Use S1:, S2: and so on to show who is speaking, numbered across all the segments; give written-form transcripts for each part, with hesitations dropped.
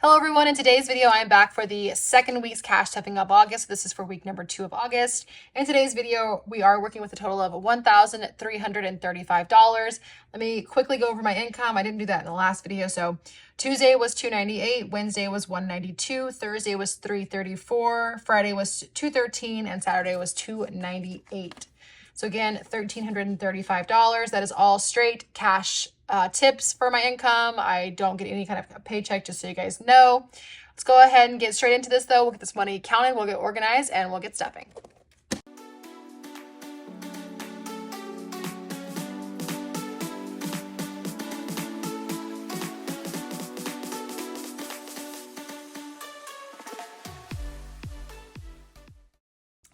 S1: Hello everyone, in today's video I am back for the second week's cash stepping up August. This is for week number 2 of August. In today's video, we are working with a total of $1,335. Let me quickly go over my income. I didn't do that in the last video. So Tuesday was $298, Wednesday was $192, Thursday was $334, Friday was $213, and Saturday was $298. So again, $1,335. That is all straight cash tips for my income. I don't get any kind of paycheck, just so you guys know. Let's go ahead and get straight into this though. We'll get this money counted, we'll get organized, and we'll get stepping.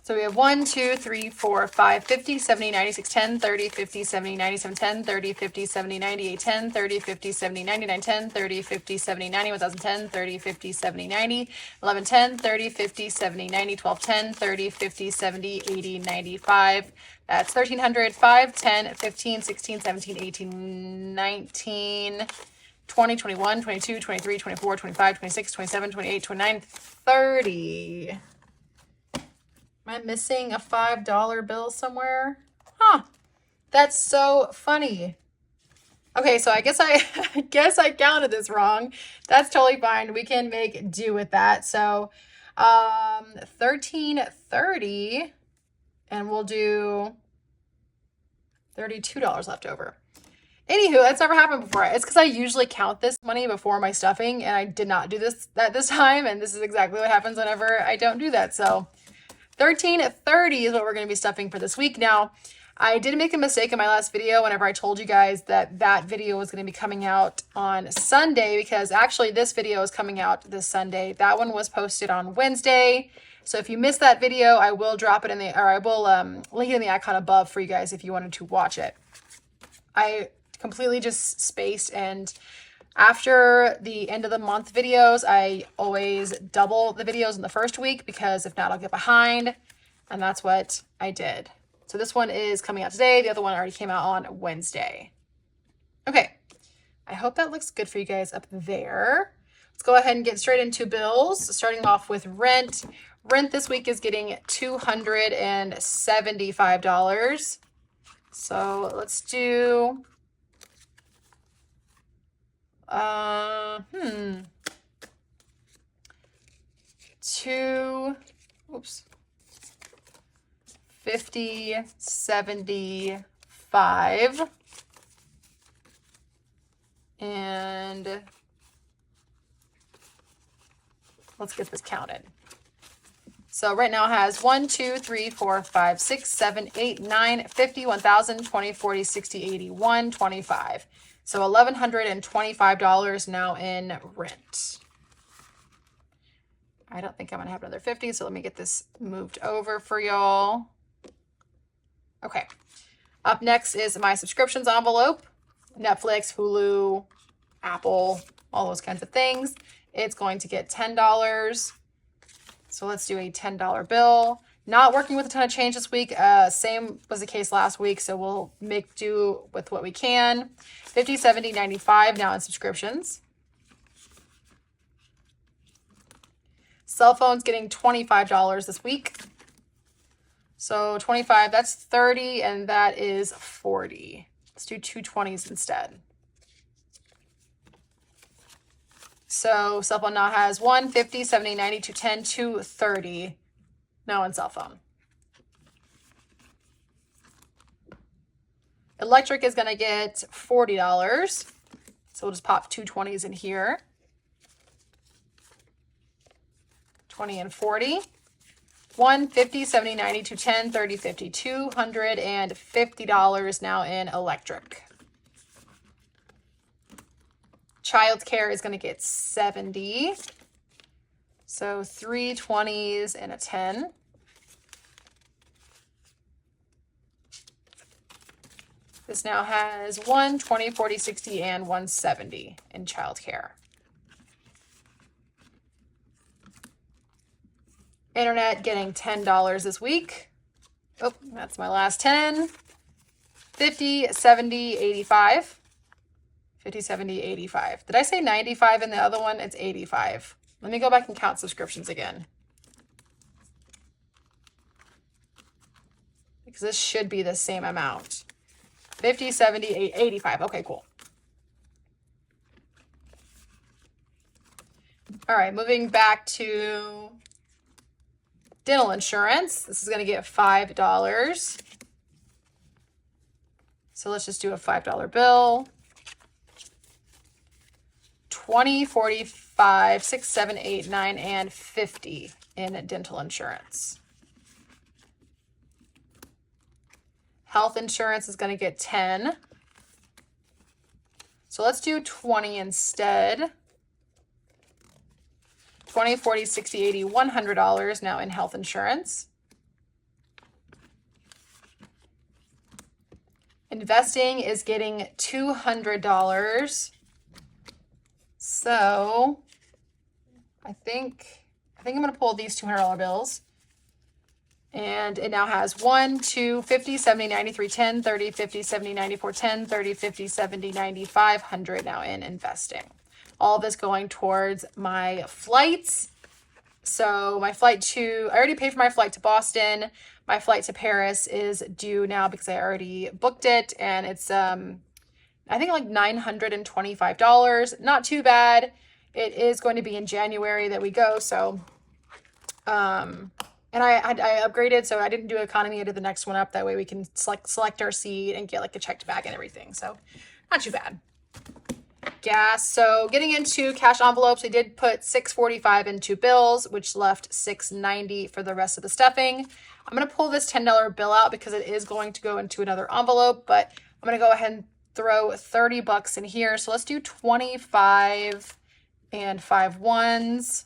S1: So we have 1, 2, 3, 4, 5, 50, 70, 96, 10, 30, 50, 70, 97, 10, 30, 50, 70, 98, 10, 30, 50, 70, 99, 10, 30, 50, 70, 90, 1010, 30, 50, 70, 90, 11, 10, 30, 50, 70, 90, 12, 10, 30, 50, 70, 80, 95. That's 1,300, 5, 10, 15, 16, 17, 18, 19, 20, 21, 22, 23, 24, 25, 26, 27, 28, 29, 30. Am I missing a $5 bill somewhere? Huh. That's so funny. Okay, so I guess I counted this wrong. That's totally fine. We can make do with that. So $1,330, and we'll do $32 left over. Anywho, that's never happened before. It's because I usually count this money before my stuffing, and I did not do this time, and this is exactly what happens whenever I don't do that. So $1,330 is what we're going to be stuffing for this week. Now, I did make a mistake in my last video whenever I told you guys that video was going to be coming out on Sunday, because actually this video is coming out this Sunday. That one was posted on Wednesday. So if you missed that video, I will drop it I will link it in the icon above for you guys if you wanted to watch it. I completely just spaced, and after the end of the month videos, I always double the videos in the first week, because if not, I'll get behind. And that's what I did. So this one is coming out today. The other one already came out on Wednesday. Okay. I hope that looks good for you guys up there. Let's go ahead and get straight into bills, starting off with rent. Rent this week is getting $275. So let's do... oops. 50, 75, and let's get this counted. So right now it has 1, 2, 3, 4, 5, 6, 7, 8, 9, 50, 1,000, 20, 40, 60, 80, 125. So $1,125 now in rent. I don't think I'm gonna have another 50, so let me get this moved over for y'all. Okay, up next is my subscriptions envelope. Netflix, Hulu, Apple, all those kinds of things. It's going to get $10. So let's do a $10 bill. Not working with a ton of change this week. Same was the case last week, so we'll make do with what we can. 50, 70, 95 now in subscriptions. Cell phone's getting $25 this week. So 25, that's 30, and that is 40. Let's do 220s instead. So cell phone now has 1, 50, 70, 90, 210, 230 now in cell phone. Electric is going to get $40. So we'll just pop 220s in here. 20 and 40. 1, 50, 70, 90, 210, 30, 50, $250 now in electric. Childcare is going to get 70. So 3 20s and a 10. This now has 1, 20, 40, 60, and 170 in childcare. Internet getting $10 this week. Oh, that's my last 10. 50, 70, 85. 50, 70, 85. Did I say 95 in the other one? It's 85. Let me go back and count subscriptions again. Because this should be the same amount. 50, 70, 85. Okay, cool. All right, moving back to dental insurance. This is going to get $5. So let's just do a $5 bill. 20, 45, 6, 7, 8, 9, and 50 in dental insurance. Health insurance is going to get 10. So let's do 20 instead. 20, 40, 60, 80, $100 now in health insurance. Investing is getting $200. So I think I'm going to pull these $200 bills. And it now has 1, 2, 50, 70, 93, 10, 30, 50, 70, 94, 10, 30, 50, 70, 95, 100 now in investing. All of this going towards my flights. So my flight to, I already paid for my flight to Boston. My flight to Paris is due now because I already booked it. And it's, I think like $925. Not too bad. It is going to be in January that we go. So, and I upgraded, so I didn't do economy. I did the next one up. That way we can select our seat and get like a checked bag and everything. So not too bad. Gas. So getting into cash envelopes, I did put $6.45 into bills, which left $6.90 for the rest of the stuffing. I'm going to pull this $10 bill out because it is going to go into another envelope, but I'm going to go ahead and throw $30 in here. So let's do 25 and 5 ones.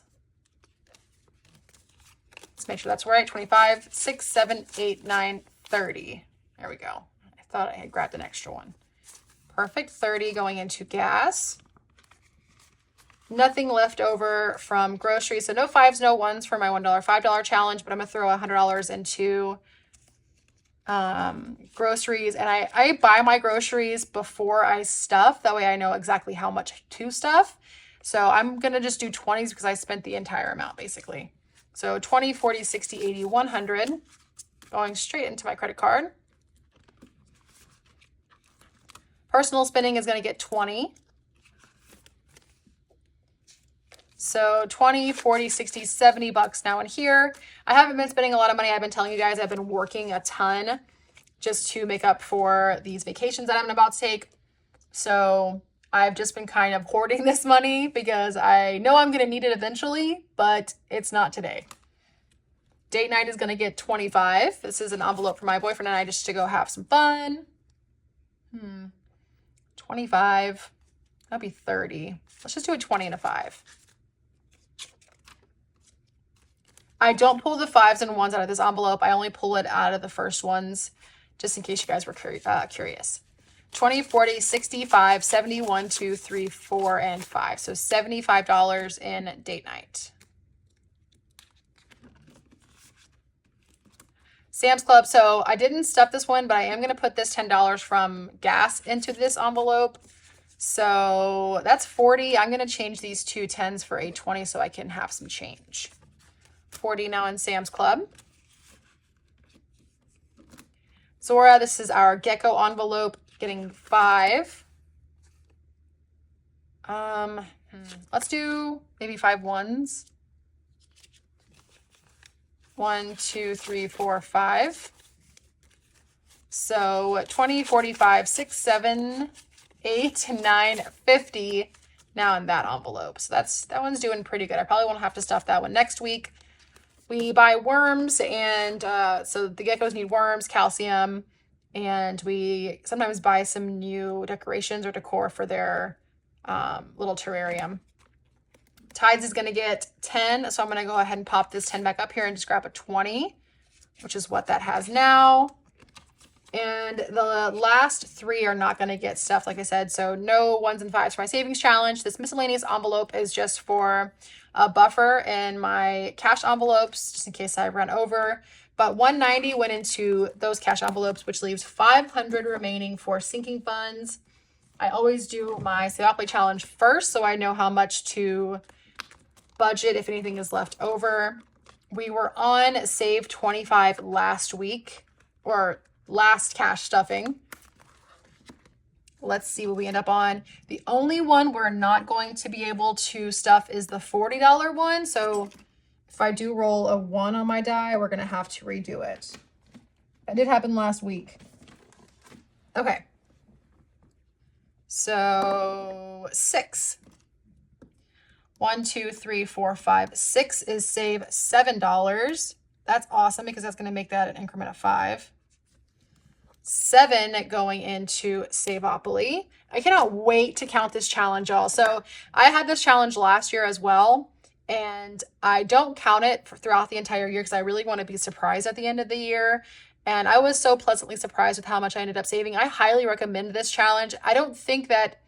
S1: Let's make sure that's right. 25, 6, 7, 8, 9, 30. There we go. I thought I had grabbed an extra one. Perfect. 30 going into gas. Nothing left over from groceries. So no 5s, no 1s for my $1 $5 challenge, but I'm going to throw $100 into groceries. And I buy my groceries before I stuff. That way I know exactly how much to stuff. So I'm going to just do 20s because I spent the entire amount basically. So 20, 40, 60, 80, 100 going straight into my credit card. Personal spending is going to get 20. So 20, 40, 60, 70 bucks now in here. I haven't been spending a lot of money. I've been telling you guys I've been working a ton just to make up for these vacations that I'm about to take. So I've just been kind of hoarding this money because I know I'm going to need it eventually, but it's not today. Date night is going to get 25. This is an envelope for my boyfriend and I just to go have some fun. 25. That'll be 30. Let's just do a 20 and a 5. I don't pull the 5s and 1s out of this envelope. I only pull it out of the first ones just in case you guys were curious. 20, 40, 65, 70, 1, 2, 3, 4, and 5. So $75 in date night. Sam's Club. So I didn't stuff this one, but I am going to put this $10 from gas into this envelope. So that's 40. I'm going to change these two 10s for a 20 so I can have some change. 40 now in Sam's Club. Zora, this is our Gecko envelope, getting 5. Let's do maybe 5 1s. 1, 2, 3, 4, 5. So 20, 45, 6, 7, 8, 9, 50 now in that envelope. So that one's doing pretty good. I probably won't have to stuff that one next week. We buy worms, and so the geckos need worms, calcium, and we sometimes buy some new decorations or decor for their little terrarium. Tides is going to get 10, so I'm going to go ahead and pop this 10 back up here and just grab a 20, which is what that has now. And the last 3 are not going to get stuff, like I said, so no 1s and 5s for my savings challenge. This miscellaneous envelope is just for a buffer in my cash envelopes, just in case I run over. But 190 went into those cash envelopes, which leaves 500 remaining for sinking funds. I always do my Saveopoly challenge first, so I know how much to budget if anything is left over. We were on Save 25 last week, or last cash stuffing. Let's see what we end up on. The only one we're not going to be able to stuff is the $40 one. So if I do roll a 1 on my die, we're going to have to redo it. That did happen last week. Okay. So 6. 1, 2, 3, 4, 5, 6 is save $7. That's awesome because that's going to make that an increment of 5. 7 going into Saveopoly. I cannot wait to count this challenge, y'all. So I had this challenge last year as well, and I don't count it throughout the entire year because I really want to be surprised at the end of the year. And I was so pleasantly surprised with how much I ended up saving. I highly recommend this challenge. I don't think that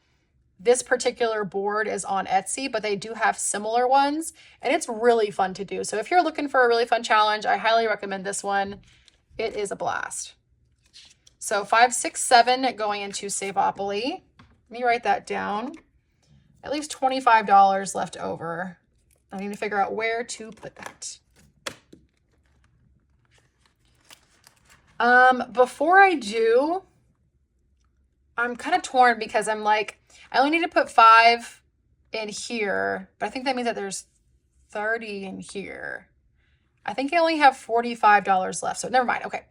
S1: this particular board is on Etsy, but they do have similar ones, and it's really fun to do. So if you're looking for a really fun challenge, I highly recommend this one. It is a blast. So 5, 6, 7 going into Saveopoly. Let me write that down. At least $25 left over. I need to figure out where to put that. Before I do, I'm kind of torn because I'm like, I only need to put 5 in here, but I think that means that there's 30 in here. I think I only have $45 left, so never mind. Okay.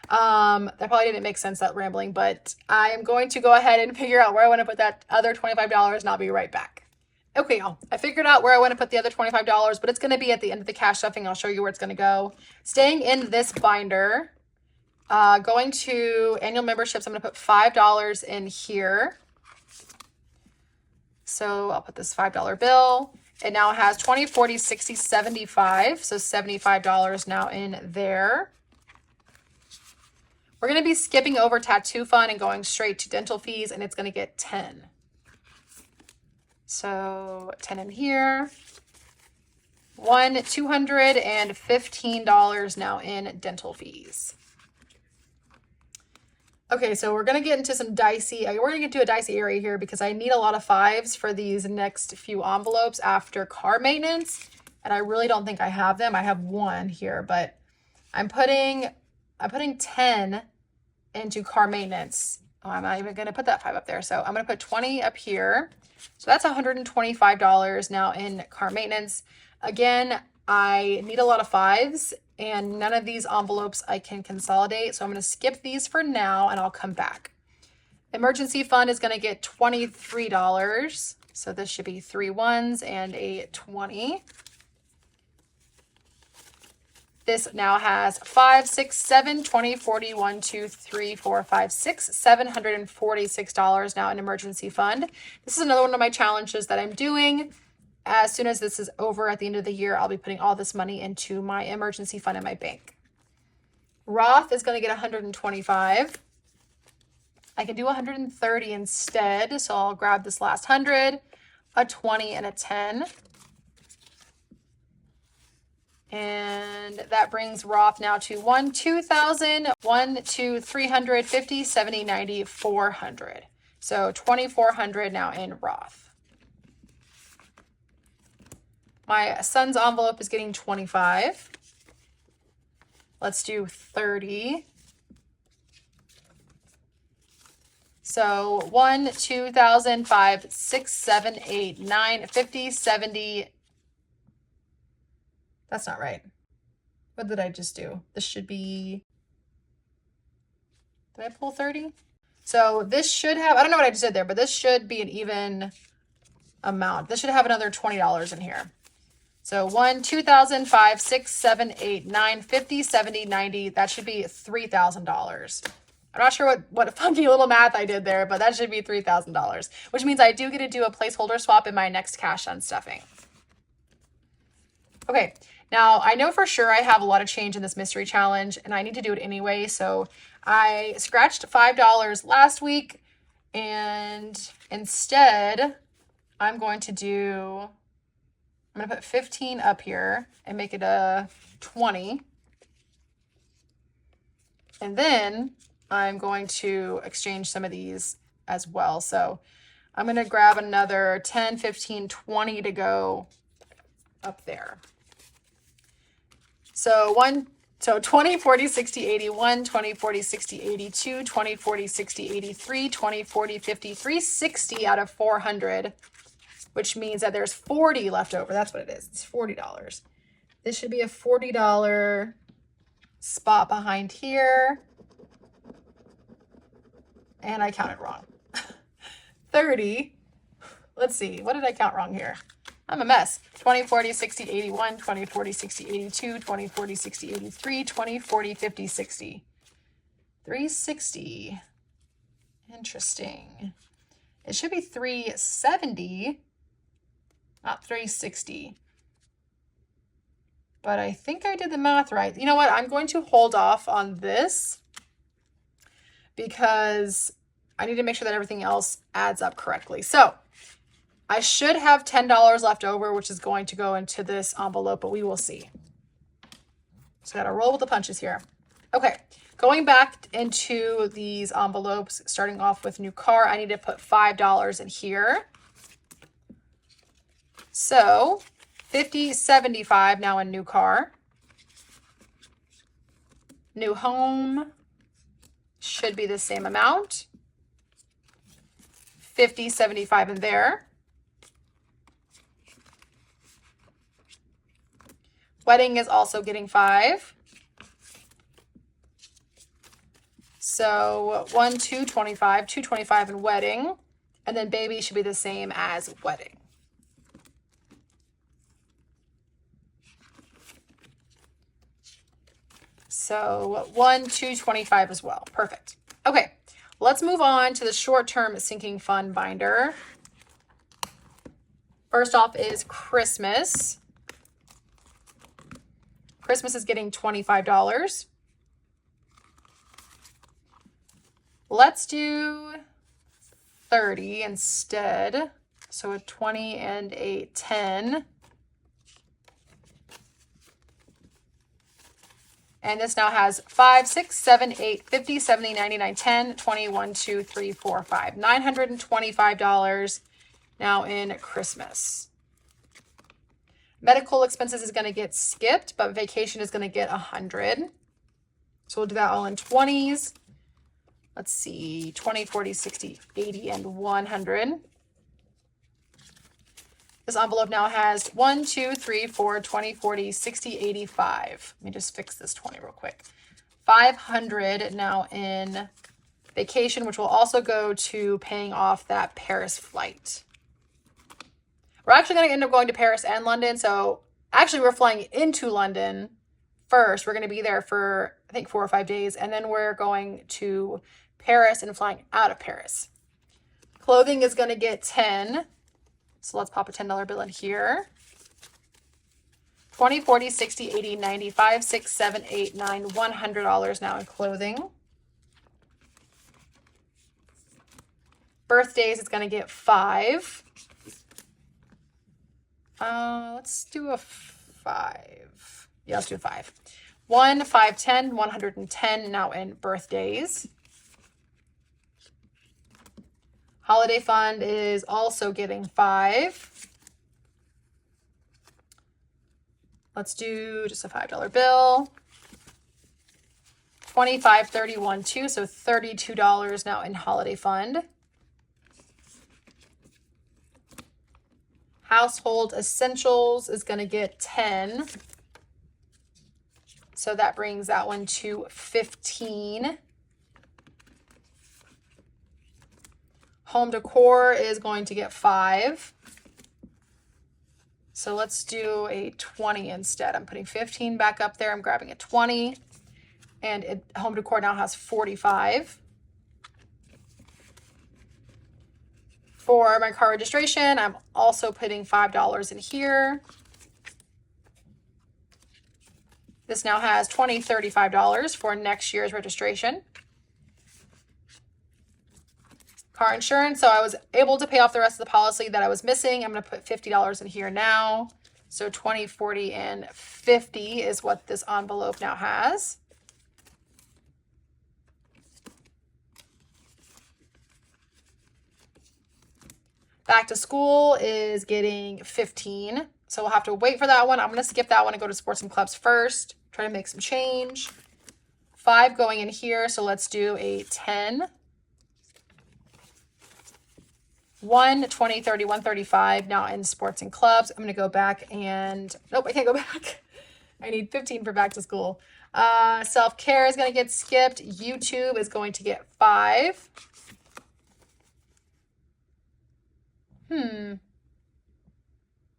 S1: That probably didn't make sense, that rambling, but I am going to go ahead and figure out where I want to put that other $25, and I'll be right back. Okay, y'all, I figured out where I want to put the other $25, but it's going to be at the end of the cash stuffing. I'll show you where it's going to go. Staying in this binder, going to annual memberships, I'm going to put $5 in here. So I'll put this $5 bill. It now has 20, 40, 60, 75. So $75 now in there. We're going to be skipping over tattoo fund and going straight to dental fees, and it's going to get 10. So 10 in here. $215 now in dental fees. Okay, so we're going to get into some dicey, we're going to get to a dicey area here because I need a lot of 5s for these next few envelopes after car maintenance. And I really don't think I have them. I have 1 here, but I'm putting 10 into car maintenance. Oh, I'm not even going to put that 5 up there. So I'm going to put 20 up here. So that's $125 now in car maintenance. Again, I need a lot of 5s, and none of these envelopes I can consolidate. So I'm going to skip these for now, and I'll come back. Emergency fund is going to get $23. So this should be 3 1s and a 20. This now has 5, 6, 7, 20, 40, 1, 2, 3, 4, 5, 6, $746 now in emergency fund. This is another one of my challenges that I'm doing. As soon as this is over at the end of the year, I'll be putting all this money into my emergency fund in my bank. Roth is going to get 125. I can do 130 instead, so I'll grab this last 100, a 20, and a 10. And that brings Roth now to 1, 2,000, 1, 2, 350, 70, 90, 400. So 2,400 now in Roth. My son's envelope is getting 25. Let's do 30. So 1, 2,000, 5, 6, 7, 8, 9, 50, 70. That's not right. What did I just do? This should be, did I pull 30? So this should have, I don't know what I just did there, but this should be an even amount. This should have another $20 in here. So 1, 2,000, 5, 6, 7, 8, 9, 50, 70, 90. That should be $3,000. I'm not sure what funky little math I did there, but that should be $3,000, which means I do get to do a placeholder swap in my next cash unstuffing. Okay, now I know for sure I have a lot of change in this mystery challenge, and I need to do it anyway. So I scratched $5 last week, and instead I'm going to put 15 up here and make it a 20. And then I'm going to exchange some of these as well. So I'm going to grab another 10, 15, 20 to go up there. So 20, 40, 60, 81, 20, 40, 60, 82, 20, 40, 60, 83, 20, 40, 53, 60 out of 400, which means that there's 40 left over. That's what it is. It's $40. This should be a $40 spot behind here. And I counted wrong. 30. Let's see. What did I count wrong here? I'm a mess. 20, 40, 60, 81, 20, 40, 60, 82, 20, 40, 60, 83, 20, 40, 50, 60. 360. Interesting. It should be 370, not 360. But I think I did the math right. You know what? I'm going to hold off on this because I need to make sure that everything else adds up correctly. So I should have $10 left over, which is going to go into this envelope, but we will see. So I got to roll with the punches here. Okay, going back into these envelopes, starting off with new car, I need to put $5 in here. So 50, 75 now in new car. New home should be the same amount. 50, 75 in there. Wedding is also getting 5. So 1, 2, 25, 225 in wedding. And then baby should be the same as wedding. So 1, 2, 25 as well. Perfect. Okay, let's move on to the short-term sinking fund binder. First off is Christmas. Christmas is getting $25. Let's do 30 instead. So a 20 and a 10. And this now has 5, 6, 7, 8, 50, 70, 99, 10, 20, 1, 2, 3, 4, 5. $925 now in Christmas. Medical expenses is going to get skipped, but vacation is going to get 100. So we'll do that all in 20s. Let's see, 20, 40, 60, 80, and 100. This envelope now has 1, 2, 3, 4, 20, 40, 60, 85. Let me just fix this 20 real quick. 500 now in vacation, which will also go to paying off that Paris flight. We're actually going to end up going to Paris and London. So actually we're flying into London first. We're going to be there for, I think, 4 or 5 days. And then we're going to Paris and flying out of Paris. Clothing is going to get 10. So let's pop a $10 bill in here. 20, 40, 60, 80, 95, 6, 7, 8, 9, $100 now in clothing. Birthdays is going to get 5. Let's do a 5. Yeah, let's do a 5. 1, 5, 10, 110 now in birthdays. Holiday fund is also getting 5. Let's do just a $5 bill. 25, 31, 2, so $32 now in holiday fund. Household essentials is going to get 10. So that brings that one to 15. Home decor is going to get 5. So let's do a 20 instead. I'm putting 15 back up there. I'm grabbing a 20. And home decor now has 45. For my car registration, I'm also putting $5 in here. This now has $20, $35 for next year's registration. Car insurance, so I was able to pay off the rest of the policy that I was missing. I'm going to put $50 in here now. So 20, 40, and 50 is what this envelope now has. Back to school is getting 15. So we'll have to wait for that one. I'm going to skip that one and go to sports and clubs first. Try to make some change. 5 going in here. So let's do a 10. 1, 20, 30, 135 now in sports and clubs. I'm going to go back and, nope, I can't go back. I need 15 for back to school. Self-care is going to get skipped. YouTube is going to get 5.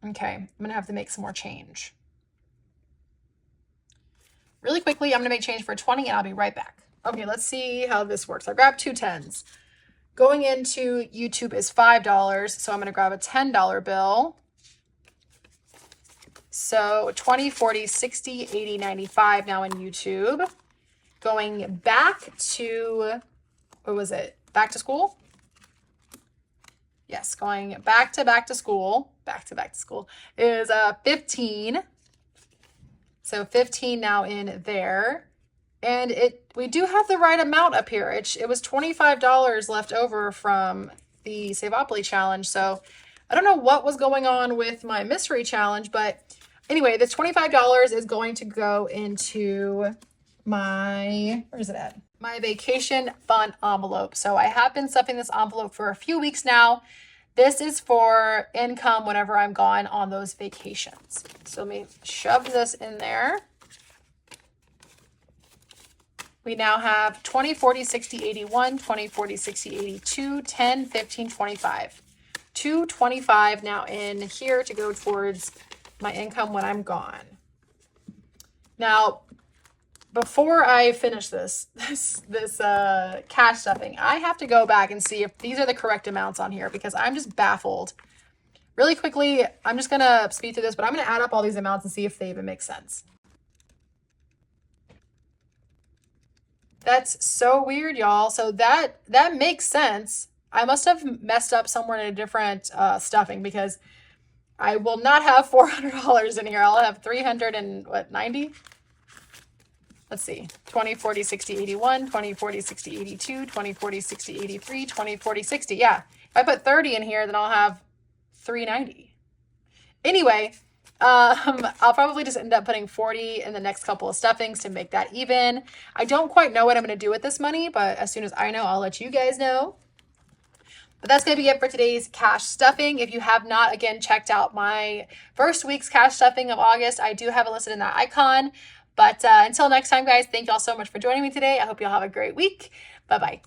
S1: Okay, I'm going to have to make some more change. Really quickly, I'm going to make change for 20 and I'll be right back. Okay, let's see how this works. I grabbed 2 10s. Going into YouTube is $5, so I'm going to grab a $10 bill. So 20, 40, 60, 80, 95 now in YouTube. Going back to, what was it? Back to school? Yes, going back to school is 15. So 15 now in there. And we do have the right amount up here. It was $25 left over from the Saveopoly challenge. So I don't know what was going on with my mystery challenge, but anyway, this $25 is going to go into my, where is it at? My vacation fund envelope. So I have been stuffing this envelope for a few weeks now. This is for income whenever I'm gone on those vacations. So let me shove this in there. We now have 20, 40, 60, 81, 20, 40, 60, 82, 10, 15, 25. 225 now in here to go towards my income when I'm gone. Now, before I finish this cash stuffing, I have to go back and see if these are the correct amounts on here because I'm just baffled. Really quickly, I'm just going to speed through this, but I'm going to add up all these amounts and see if they even make sense. That's so weird, y'all. So that makes sense. I must have messed up somewhere in a different stuffing because I will not have $400 in here. I'll have 390. Let's see. 20, 40, 60, 81, 20, 40, 60, 82, 20, 40, 60, 83, 20, 40, 60. Yeah. If I put 30 in here, then I'll have 390. Anyway, I'll probably just end up putting 40 in the next couple of stuffings to make that even. I don't quite know what I'm going to do with this money, but as soon as I know, I'll let you guys know. But that's going to be it for today's cash stuffing. If you have not, again, checked out my first week's cash stuffing of August, I do have it listed in that icon. But until next time, guys, thank you all so much for joining me today. I hope you all have a great week. Bye-bye.